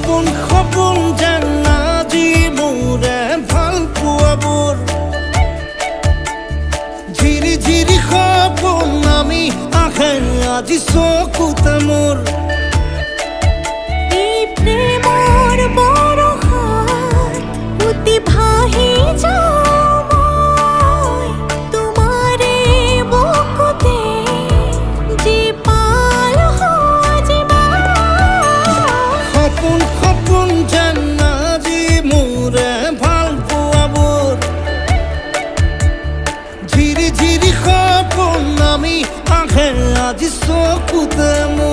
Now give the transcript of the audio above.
সপোন সপোন যেন আজি মোৰে ভাল পোৱাবোৰ ঝিৰি ঝিৰি সপোন আমি আহে আজি চকুতে মোৰ এই প্ৰেমৰ বৰষাত উটি ভাহি যাওঁ মই তোমাৰে বুকুতে জীপাল সজিবা সপোন সপোন যেন আজি মোৰে ভাল পোৱাবোৰ ঝিৰি ঝিৰি সপোন আমি আহে আজি চকুতে মোৰ